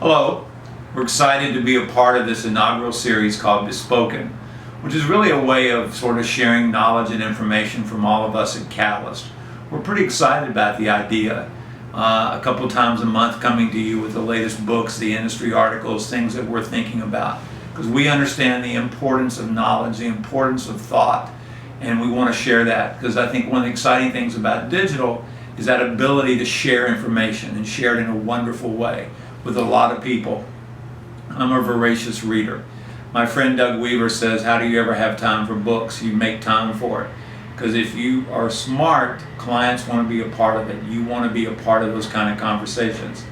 Hello, we're excited to be a part of this inaugural series called BeSpoken, which is really a way of sort of sharing knowledge and information from all of us at Catalyst. We're pretty excited about the idea. A couple times a month coming to you with the latest books, the industry articles, things that we're thinking about. Because we understand the importance of knowledge, the importance of thought, and we want to share that. Because I think one of the exciting things about digital is that ability to share information and share it in a wonderful way with a lot of people. I'm a voracious reader. My friend Doug Weaver says, how do you ever have time for books? You make time for it. Because if you are smart, clients want to be a part of it. You want to be a part of those kind of conversations.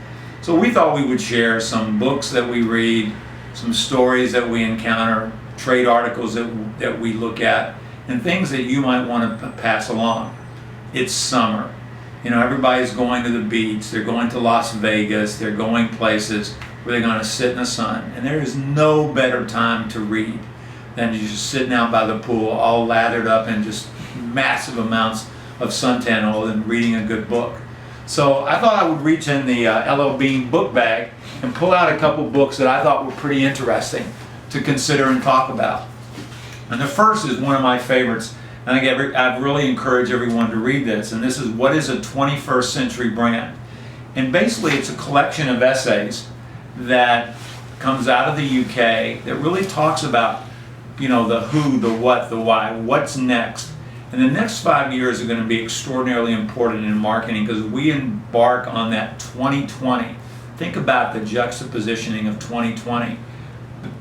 So we thought we would share some books that we read, some stories that we encounter, trade articles that we look at, and things that you might want to pass along. It's summer. You know, everybody's going to the beach, they're going to Las Vegas, they're going places where they're going to sit in the sun. And there is no better time to read than just sitting out by the pool, all lathered up in just massive amounts of suntan oil and reading a good book. So I thought I would reach in the LL Bean book bag and pull out a couple books that I thought were pretty interesting to consider and talk about. And the first is one of my favorites. I think I'd really encourage everyone to read this, and this is What is a 21st Century Brand? And basically it's a collection of essays that comes out of the UK that really talks about, you know, the who, the what, the why, what's next. And the next 5 years are going to be extraordinarily important in marketing because we embark on that 2020. Think about the juxtapositioning of 2020.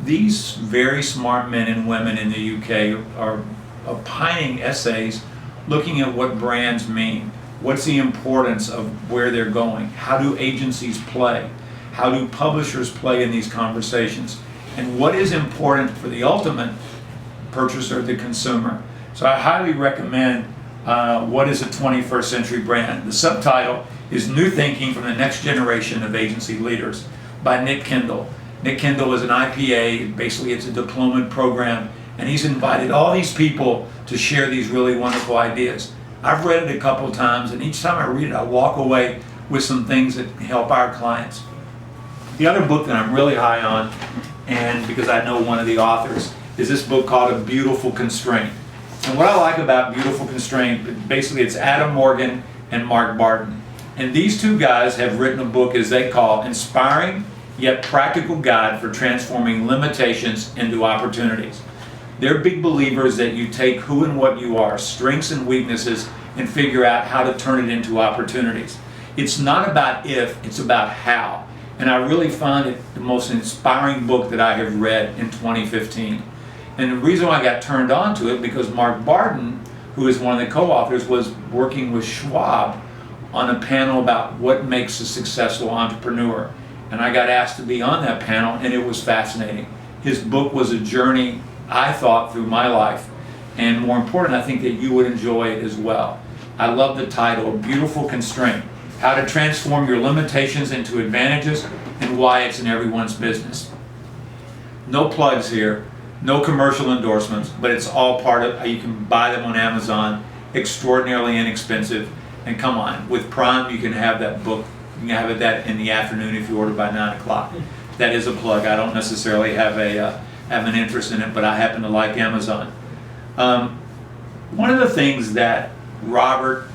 These very smart men and women in the UK are opining essays looking at what brands mean, what's the importance of where they're going, how do agencies play, how do publishers play in these conversations, and what is important for the ultimate purchaser, the consumer. So I highly recommend What is a 21st Century Brand? The subtitle is New Thinking from the Next Generation of Agency Leaders by Nick Kendall. Nick Kendall is an IPA, basically it's a diploma program, and he's invited all these people to share these really wonderful ideas. I've read it a couple times, and each time I read it, I walk away with some things that help our clients. The other book that I'm really high on, and because I know one of the authors, is this book called A Beautiful Constraint. And what I like about Beautiful Constraint, basically it's Adam Morgan and Mark Barton. And these two guys have written a book, as they call, Inspiring Yet Practical Guide for Transforming Limitations into Opportunities. They're big believers that you take who and what you are, strengths and weaknesses, and figure out how to turn it into opportunities. It's not about if, it's about how. And I really found it the most inspiring book that I have read in 2015. And the reason why I got turned on to it, because Mark Barton, who is one of the co-authors, was working with Schwab on a panel about what makes a successful entrepreneur. And I got asked to be on that panel, and it was fascinating. His book was a journey, I thought, through my life, and more important, I think that you would enjoy it as well. I love the title, Beautiful Constraint, How to Transform Your Limitations into Advantages and Why It's in Everyone's Business. No plugs here, no commercial endorsements, but it's all part of, you can buy them on Amazon, extraordinarily inexpensive, and come on, with Prime you can have that book, you can have that in the afternoon if you order by 9 o'clock. That is a plug. I don't necessarily have an interest in it, but I happen to like Amazon. One of the things that Robert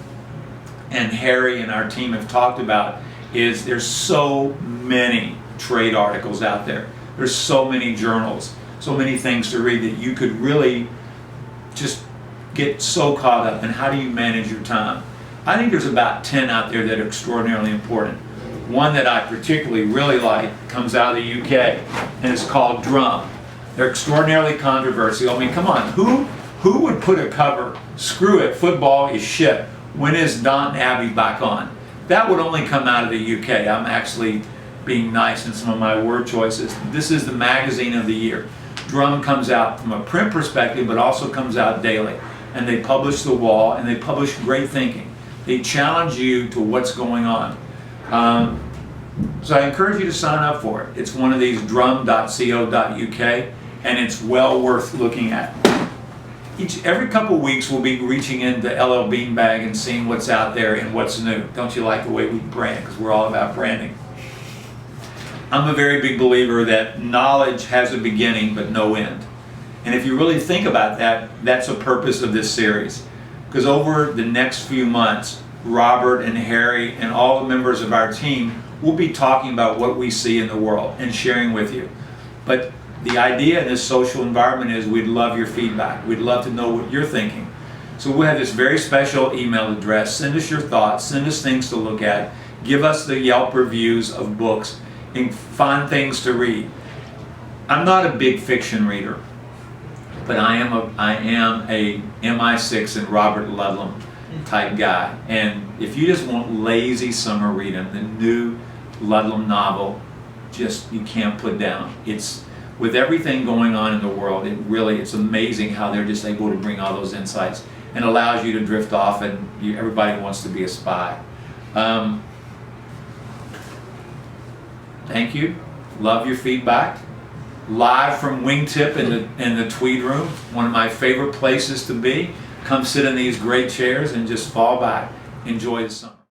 and Harry and our team have talked about is there's so many trade articles out there. There's so many journals, so many things to read that you could really just get so caught up in how do you manage your time. I think there's about 10 out there that are extraordinarily important. One that I particularly really like comes out of the UK, and it's called Drum. They're extraordinarily controversial. I mean, come on, who would put a cover, screw it, football is shit, when is Downton Abbey back on? That would only come out of the UK. I'm actually being nice in some of my word choices. This is the magazine of the year. Drum comes out from a print perspective, but also comes out daily. And they publish The Wall, and they publish great thinking. They challenge you to what's going on. So I encourage you to sign up for it. It's one of these drum.co.uk, and it's well worth looking at. Every couple weeks we'll be reaching into LL Bean Bag and seeing what's out there and what's new. Don't you like the way we brand? Because we're all about branding. I'm a very big believer that knowledge has a beginning but no end. And if you really think about that, that's the purpose of this series. Because over the next few months, Robert and Harry and all the members of our team will be talking about what we see in the world and sharing with you. But the idea in this social environment is we'd love your feedback. We'd love to know what you're thinking. So we'll have this very special email address. Send us your thoughts, send us things to look at, give us the Yelp reviews of books, and fun things to read. I'm not a big fiction reader, but I am a MI6 and Robert Ludlum type guy. And if you just want lazy summer reading, the new Ludlum novel, just you can't put down. It's with everything going on in the world, it's amazing how they're just able to bring all those insights and allows you to drift off, and everybody wants to be a spy. Thank you. Love your feedback. Live from Wingtip in the Tweed Room, one of my favorite places to be. Come sit in these great chairs and just fall back. Enjoy the summer.